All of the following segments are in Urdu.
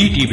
ETV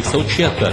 176,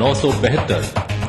972,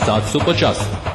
750।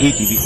ETV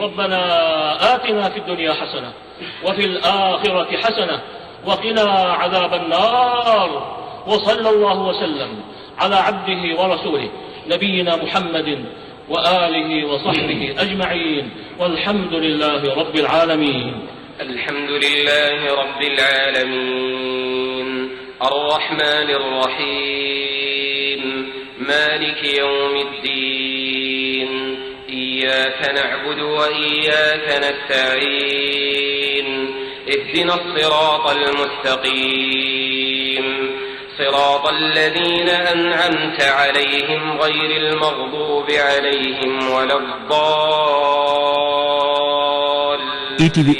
ربنا آتنا في الدنيا حسنة وفي الآخرة حسنة وقنا عذاب النار وصلى الله وسلم على عبده ورسوله نبينا محمد وآله وصحبه أجمعين والحمد لله رب العالمين. الحمد لله رب العالمين الرحمن الرحيم مالك يوم الدين إياك نعبد وإياك نستعين اهدنا الصراط المستقيم صراط الذين أنعمت عليهم غير المغضوب عليهم ولا الضالين. ETV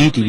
ETV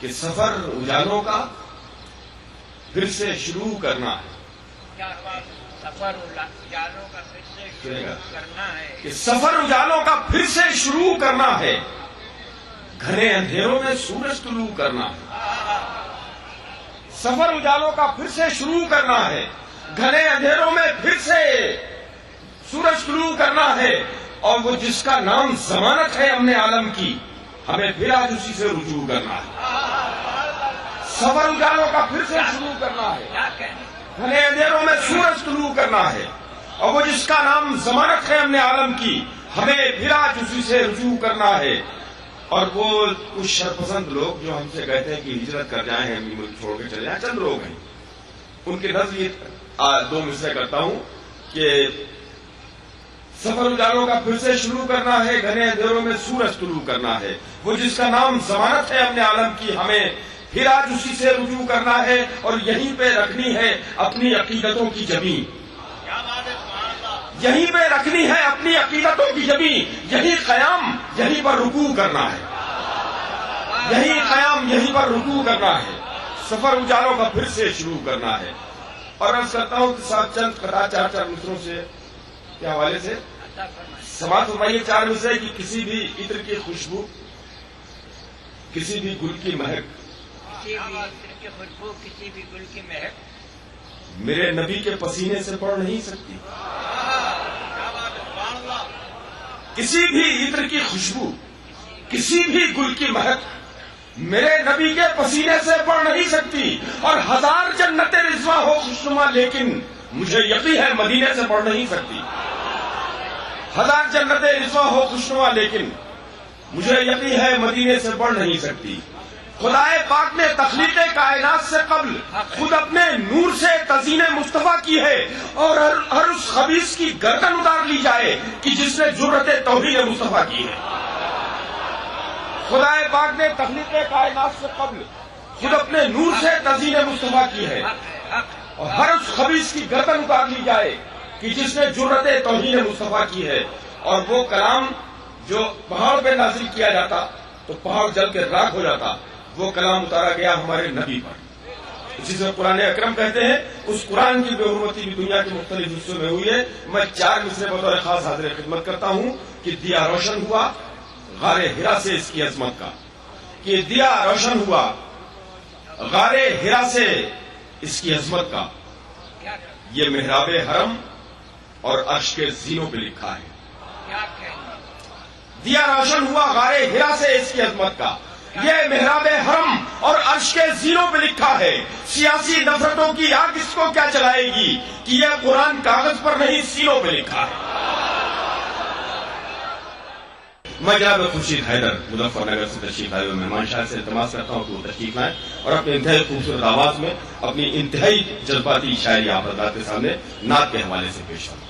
کہ سفر اجالوں کا پھر سے شروع کرنا ہے. کیا سفر اجالوں کا پھر سے شروع کرنا ہے کہ سفر اجالوں کا پھر سے شروع کرنا ہے, گھنے اندھیروں میں سورج طلوع کرنا ہے. سفر اجالوں کا پھر سے شروع کرنا ہے, گھنے اندھیروں میں پھر سے سورج طلوع کرنا ہے. اور وہ جس کا نام ضمانت ہے امن عالم کی, ہمیں پھر آج اسی سے رجوع کرنا ہے. سفر اجالوں کا پھر سے شروع کرنا ہے, کیا کہنا گھنے اندھیروں میں سورج طلوع کرنا ہے. اور وہ جس کا نام ضمانت ہے امن عالم کی, ہمیں پھر آج اسی سے رجوع کرنا ہے. اور وہ کچھ شرپسند لوگ جو ہم سے کہتے ہیں کہ ہجرت کر جائیں, ہم ملک چھوڑ کے چلے جائیں, چند لوگ ہیں, ان کے نظر یہ دو مصرے کرتا ہوں کہ سفر اجالوں کا پھر سے شروع کرنا ہے, گھنے اندھیروں میں سورج طلوع کرنا ہے. وہ جس کا نام ضمانت ہے امن عالم کی, ہمیں پھر آج اسی سے رجوع کرنا ہے. اور یہیں پہ رکھنی ہے اپنی عقیدتوں کی زمین, یہیں پہ رکھنی ہے اپنی عقیدتوں کی زمین. یہی قیام, یہیں پر رکوع کرنا ہے. یہی قیام, یہیں پر رکوع کرنا ہے. سفر اجالوں کا پھر سے شروع کرنا ہے. اور عرض کرتا ہوں کہ ساتھ چند قطعات چار چار مصروں سے کے حوالے سے سماعت فرمائیے. چار مصرے کی کسی بھی عطر کی خوشبو, کسی بھی گل کی مہک, کسی بھی عطر کی خوشبو, کسی بھی گل کی مہک میرے نبی کے پسینے سے بڑھ نہیں سکتی. کسی بھی عطر کی خوشبو, کسی بھی گل کی مہک میرے نبی کے پسینے سے بڑھ نہیں سکتی. اور ہزار جنت رضوا ہو خوشنما, لیکن مجھے یقین ہے مدینے سے بڑھ نہیں سکتی. ہزار جنت رضوا ہو خوشنما, لیکن مجھے یقین ہے مدینے سے بڑھ نہیں سکتی. خدائے پاک نے تخلیق کائنات سے قبل خود اپنے نور سے تزئین مصطفیٰ کی ہے. اور ہر اس خبیث کی گردن اتار لی جائے کہ جس نے جرأت توحید مصطفیٰ کی ہے. خدائے پاک نے تخلیق کائنات سے قبل خود اپنے نور سے تزئین مصطفیٰ کی ہے. اور ہر اس خبیث کی گردن اتار لی جائے کہ جس نے جرأت توحید مصطفیٰ کی ہے. اور وہ کلام جو پہاڑ پہ نازل کیا جاتا تو پہاڑ جل کے راکھ ہو جاتا, وہ کلام اتارا گیا ہمارے نبی پر. اسی سے قرآن اکرم کہتے ہیں اس قرآن کی بے حرمتی بھی دنیا کے مختلف حصوں میں ہوئی ہے. میں چار مصرے بطور خاص حاضر خدمت کرتا ہوں کہ دیا روشن ہوا غار ہرا سے اس کی عظمت کا, کہ دیا روشن ہوا غار ہرا سے اس کی عظمت کا. یہ محراب حرم اور عرش کے زینوں پہ لکھا ہے. کیا کہنا دیا روشن ہوا غار ہرا سے اس کی عظمت کا, یہ محراب حرم اور عرش کے زینوں پہ لکھا ہے. سیاسی نفرتوں کی آگ اس کو کیا چلائے گی کہ یہ قرآن کاغذ پر نہیں سینوں پہ لکھا ہے. میں جناب خورشید حیدر مظفر نگر سے تشریف آئے ہوئے مہمان شاہ سے التماس کرتا ہوں کہ وہ تشریف لائیں اور اپنے انتہائی خوبصورت آواز میں اپنی انتہائی جذباتی شاعری آپ حضرات کے سامنے نعت کے حوالے سے پیش کروں.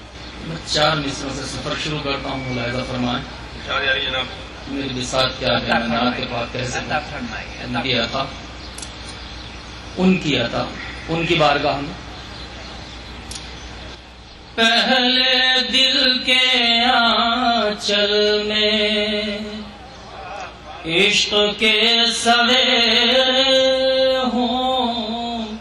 میں چار مصروں سے سفر شروع کرتا ہوں, ملاحظہ فرمائیں. جناب میری بساط کیا ہے, میں نعت کے بعد کہہ سکوں نبی عطا, ان کی عطا, ان کی بارگاہ میں. پہلے دل کے آنچل میں عشق کے سویرے ہوں,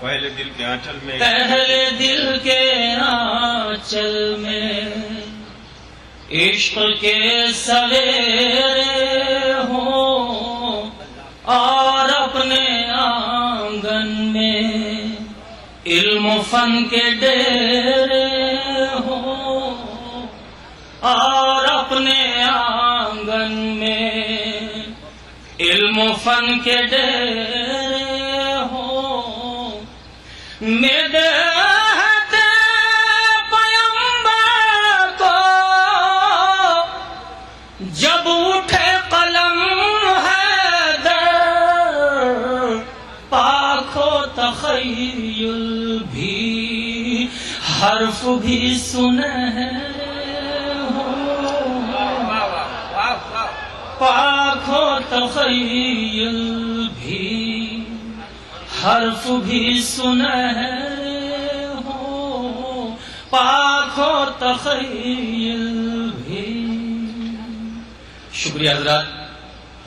پہلے دل کے آنچل میں, پہلے دل کے آنچل میں عشق کے سویرے ہوں, اور اپنے آنگن میں علم و فن کے ڈیرے ہوں, اور اپنے آنگن میں علم و فن کے ڈیرے ہوں. میرے پیمبر کو جب اٹھے قلم ہے در, پاک ہو تخیل بھی, حرف بھی سنہرے ہوں. پاک ہو تخیل بھی, حرف بھی سنہرے ہوں. پاک ہو تخیل بھی. شکریہ حضرات.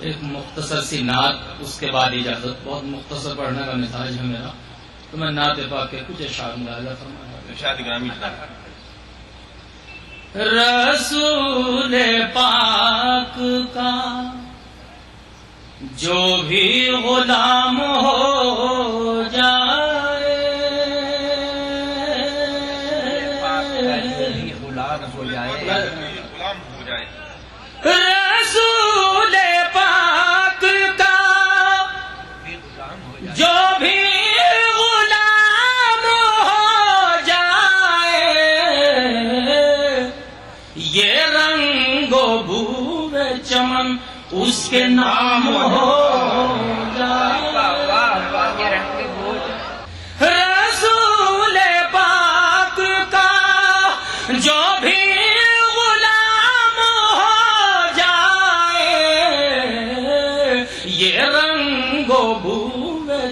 ایک مختصر سی نعت، اس کے بعد اجازت. بہت مختصر پڑھنے کا مزاج ہے میرا، تو میں نعت پاک کے کچھ اشعار ملاحظہ فرمایا. ارشاد گرامی رسول پاک کا جو بھی غلام ہو جائے، غلام ہو جائے، غلام ہو جائے. رسول پاک کا جو بھی غلام ہو جائے، یہ رنگ و بو چمن اس کے نام ہو جائے. یہ رنگ بوجھ رسول پاک کا جو بھی غلام ہو جائے، یہ رنگ و بو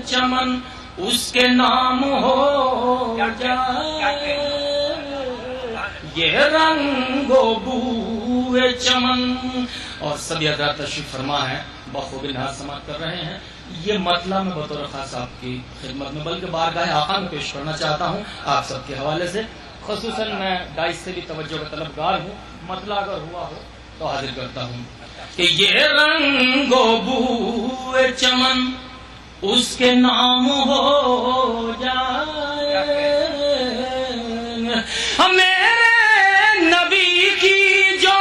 چمن اس کے نام ہو جائے. یہ رنگ و بو چمن. اور سبھی حضرات تشریف فرما ہے، بخوبی نہاد سماعت کر رہے ہیں. یہ مطلع میں بطور خاص صاحب کی خدمت میں بلکہ بارگاہ آقا میں پیش کرنا چاہتا ہوں آپ سب کے حوالے سے. خصوصاً میں داعش سے بھی توجہ کا طلبگار ہوں، مطلع اگر ہوا ہو تو حاضر کرتا ہوں کہ یہ رنگ و بو چمن اس کے نام ہو جائے. میرے نبی کی جو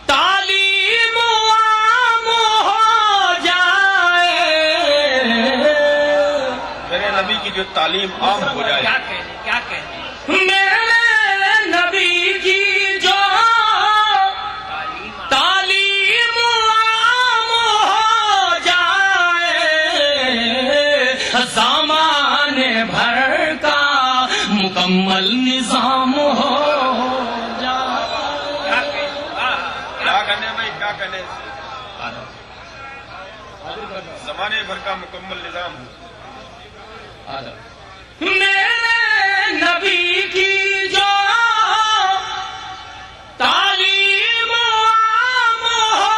تعلیم عام ہو جائے، میرے نبی کی جو تعلیم عام ہو جائے. کیا کہنے میرے نبی کی جو تعلیم عام ہو جائے، زمانے بھر کا مکمل نظام ہو جائے. کیا کرنے بھائی، کیا کرنے؟ زمانے بھر کا مکمل نظام ہو. میرے نبی کی جو تعلیم عام ہو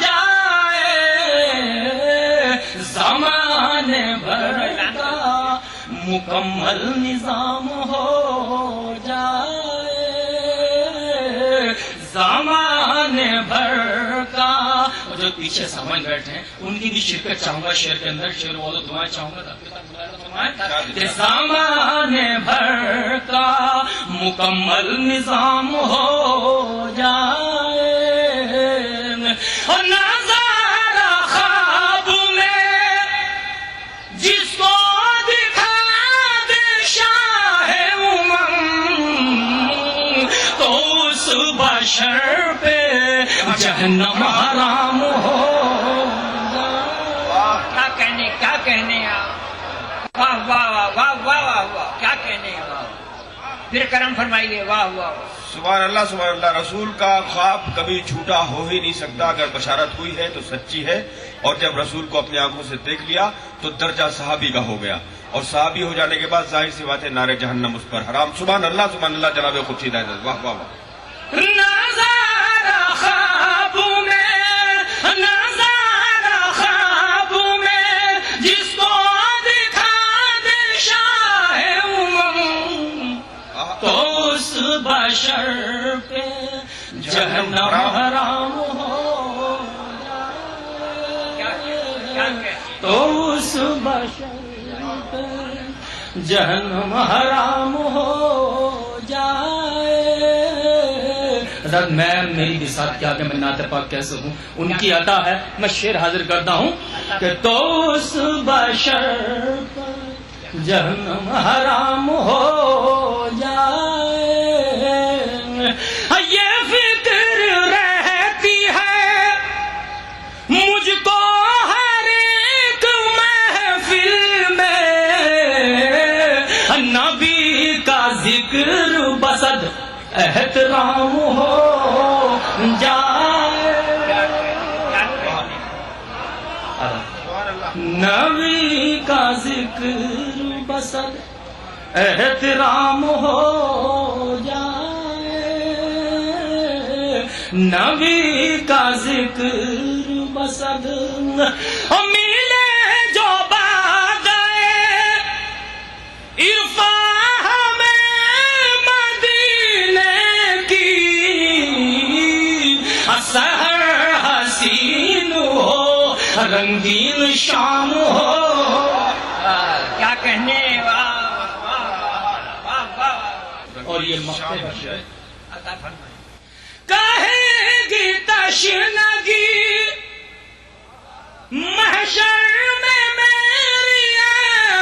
جائے، زمانے بھر کا مکمل نظام ہو جائے. زمانے بھر کا. جو پیچھے سمجھ بیٹھے ہیں ان کی بھی شرکت چاہوں گا شعر کے اندر. شعر والو دعائیں چاہوں گا کہ زمانے بھر کا مکمل نظام ہو جائے. اور نظارہ خواب میں جس کو دکھا دے شاہ امم، تو اس بشر پہ جہنم حرام ہو. کیا کہنے آپ. واہ واہ واہ واہ واہ واہ واہ، کیا کہنے آپ. پھر کرم فرمائیے. واہ واہ. سبحان اللہ سبحان اللہ. رسول کا خواب کبھی جھوٹا ہو ہی نہیں سکتا. اگر بشارت ہوئی ہے تو سچی ہے. اور جب رسول کو اپنی آنکھوں سے دیکھ لیا تو درجہ صحابی کا ہو گیا. اور صحابی ہو جانے کے بعد ظاہر سی بات ہے نعرے جہنم اس پر حرام. سبحان اللہ جناب خود ہدایت. واہ واہ واہ. نظارہ خواب میں، نظارہ خواب میں جس کو دکھا دے شاہ امم، تو اس بشر پہ جہنم حرام ہو جائے. تو اس بشر پہ جہنم حرام ہو جائے. حضرت میں میری بساط کیا کہ میں نعت پاک کیسے ہوں، ان کی عطا ہے. میں شعر حاضر کرتا ہوں کہ تو اس بشر پر جہنم حرام ہو جائے. یہ فکر رہتی ہے مجھ کو ہر ایک محفل میں، نبی کا ذکر بسد احترام ہو جائے. نبی کا ذکر بسد احترام ہو جائے. نبی کا ذکر بسد ملے جو بعد عرفان ہمیں مدینے کی سحر حسین ہو رنگین شام ہو. کیا کہنے اور یہ مقتے عطا فرمائے. کہے گی تشنگی محشر میں میری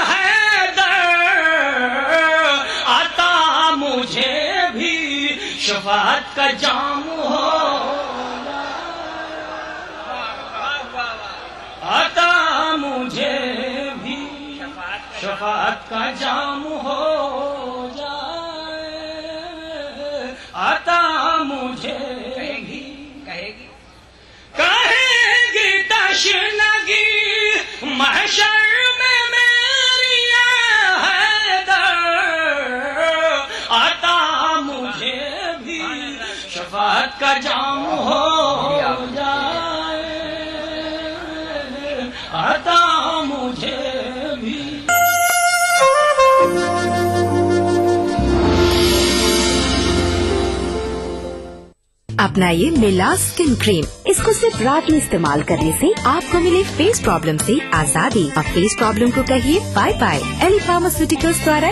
حیدر عطا مجھے بھی شفاعت کا جام ہو. عطا مجھے بھی شفاعت کا جام ہو جائے. عطا مجھے بھی کہے گی کہے گی تشنگی محشر میں میری حیدر عطا مجھے بھی شفاعت کا جام ہو جائے. عطا مجھے بھی. اپنائیے میلا اسکن کریم. اس کو صرف رات میں استعمال کرنے سے آپ کو ملے فیس پرابلم سے آزادی. اب فیس پرابلم کو کہیے بائے بائے. ایلی فارماسیوٹیکلز دوارا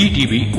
ETV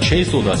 610,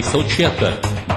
176,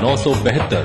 972,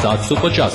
750.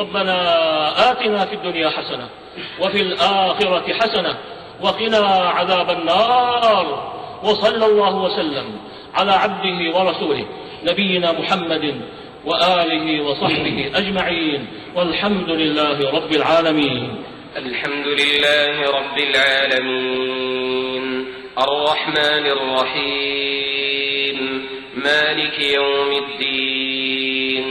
ربنا آتنا في الدنيا حسنة وفي الآخرة حسنة وقنا عذاب النار. وصلى الله وسلم على عبده ورسوله نبينا محمد وآله وصحبه أجمعين والحمد لله رب العالمين. الحمد لله رب العالمين الرحمن الرحيم مالك يوم الدين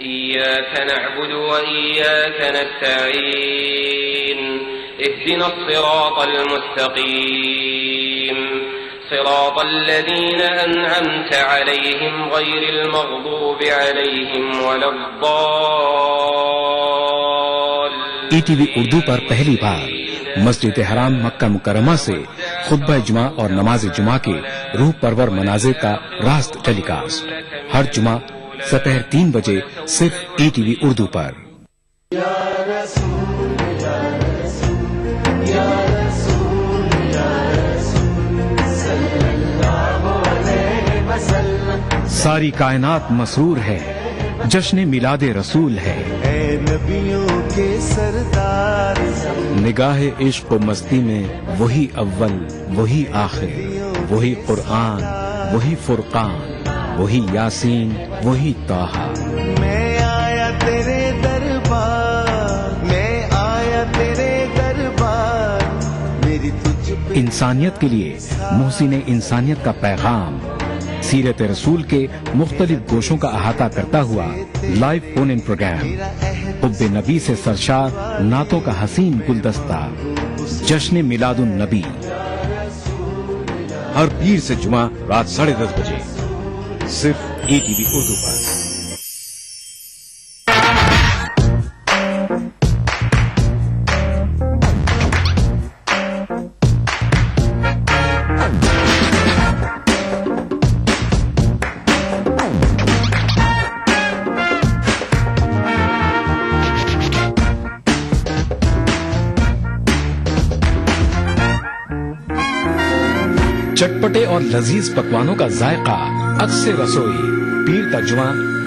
إياك نعبد وإياك نستعين اهدنا الصراط المستقيم صراط الذين أنعمت عليهم غير المغضوب عليهم ولا الضالين. ETV اردو پر پہلی بار مسجد حرام مکہ مکرمہ سے خطبہ جمعہ اور نماز جمعہ کے روح پرور مناظر کا راست ٹیلی کاسٹ ہر جمعہ دوپہر 3 بجے صرف ETV اردو پر. ساری کائنات مسرور ہے, جشن میلاد رسول ہے. اے نبیوں کے سردار نگاہ عشق و مستی میں وہی اول وہی آخر, وہی قرآن وہی فرقان, وہی یاسین وہی طٰہٰ. میں آیا تیرے دربار, میں آیا تیرے دربار, میری تجھ پہ انسانیت کے لیے محسن انسانیت کا پیغام سیرت رسول کے مختلف گوشوں کا احاطہ کرتا ہوا لائیو فون ان پروگرام. حب نبی سے سرشار نعتوں کا حسین گلدستہ جشن میلاد النبی ہر پیر سے جمعہ رات 10:30 بجے صرف ETV اردو پر. چٹپٹے اور لذیذ پکوانوں کا ذائقہ اکثر رسوئی پیر کا جمعہ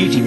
ETV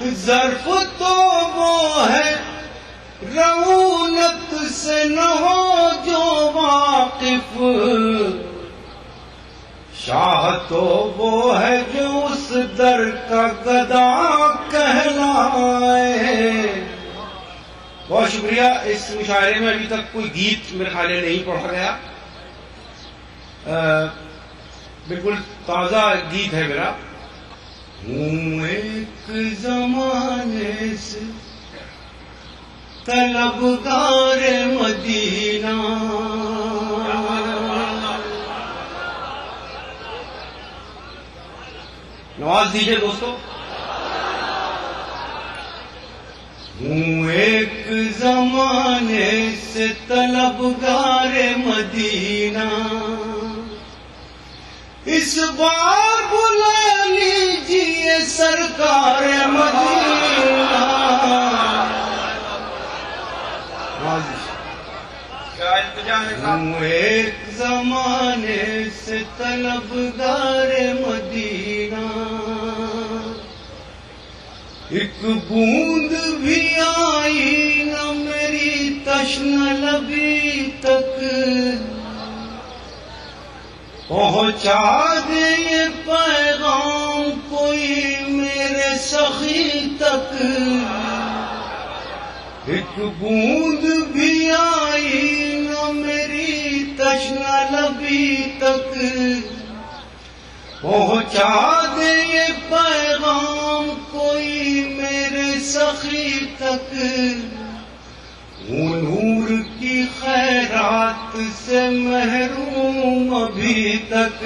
ظرف تو وہ ہے رعونت سے نہ ہو جو واقف، شاہ تو وہ ہے جو اس در کا گدا کہلائے۔ بہت شکریہ۔ اس مشاعرے میں ابھی تک کوئی گیت میرے خیال میں نہیں پڑھا گیا، بالکل تازہ گیت ہے میرا۔ ہوں ایک زمانے سے طلبگار مدینہ، نواز دیجئے دوستو۔ ہوں ایک زمانے سے طلبگار مدینہ، اس بار بلا لیجیے سرکار مدینہ۔ ہوں ایک زمانے سے طلبگار مدینہ، ایک بوند بھی آئی نہ میری تشنہ لبی تک، پہنچا دے یہ پیغام کوئی میرے سخی تک، ایک بوند بھی آئی نہ میری تشنہ لبی تک، پہنچا دے یہ پیغام کوئی میرے سخی تک، ہوں نور کی خیرات سے محروم ابھی تک،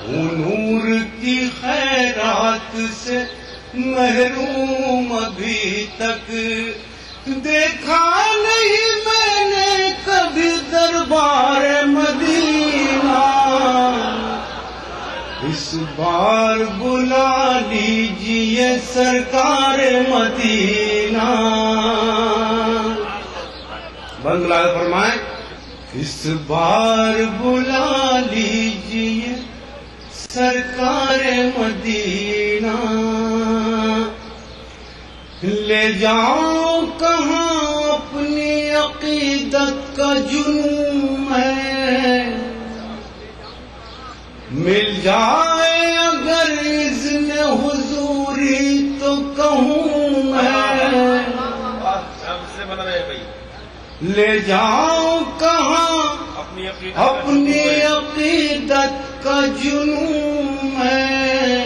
ہوں نور کی خیرات سے محروم ابھی تک، دیکھا نہیں میں نے کبھی دربار مدینہ، اس بار بلا لیجیے سرکار مدینہ۔ بنگلہ فرمائیں، اس بار بلا لیجیے سرکار مدینہ، لے جاؤ کہاں اپنی عقیدت کا جنون ہے، مل جائے اگر اذن حضوری تو کہوں میں، لے جاؤ کہاں اپنی عقیدت کا جنون ہے،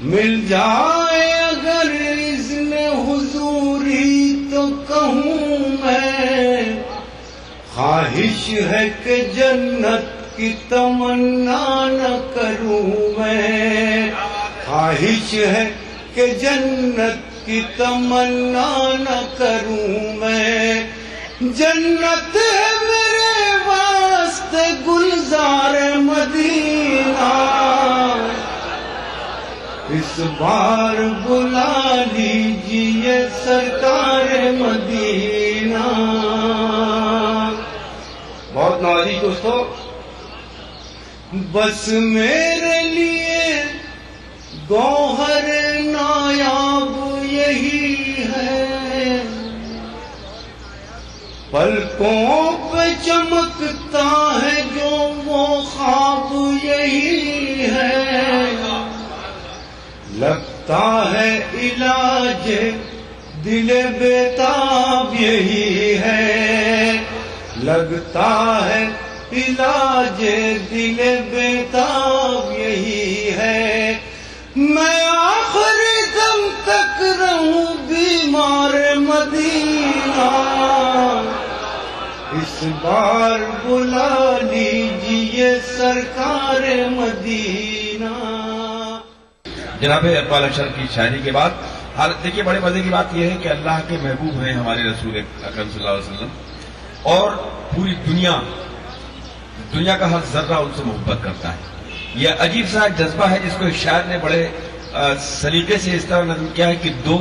مل جائے اگر اذن حضوری تو کہوں میں، خواہش ہے کہ جنت کی تمنا نہ کروں میں، خواہش ہے کہ جنت کی تمنا نہ کروں میں، جنت ہے میرے واسطے گلزار مدینہ، اس بار بلا لیجیے سرکار مدینہ۔ بہت نوازی دوستو، بس میرے لیے گوہر نایاب یہی ہے، پلکوں پہ چمکتا ہے جو وہ خواب یہی ہے، لگتا ہے علاج دل بیتاب یہی ہے، لگتا ہے علاج دل بیتاب یہی ہے، میں آخری دم تک رہوں بیمار مدینہ، اس بار بلا لیجیے سرکار مدینہ۔ جناب اقبال اشرف کی شاعری کے بعد حالت دیکھیے، بڑے مزے کی بات یہ ہے کہ اللہ کے محبوب ہیں ہمارے رسول اکرم صلی اللہ علیہ وسلم، اور پوری دنیا کا ہر ذرہ ان سے محبت کرتا ہے۔ یہ عجیب سا جذبہ ہے جس کو ایک شاعر نے بڑے سلیقے سے اس طرح نظم کیا ہے کہ دو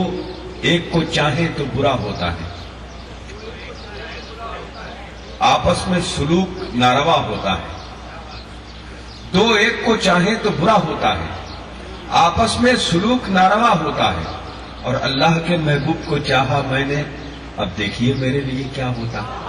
ایک کو چاہیں تو برا ہوتا ہے، آپس میں سلوک ناروا ہوتا ہے، دو ایک کو چاہیں تو برا ہوتا ہے، آپس میں سلوک ناروا ہوتا ہے اور اللہ کے محبوب کو چاہا میں نے، اب دیکھیے میرے لیے کیا ہوتا ہے۔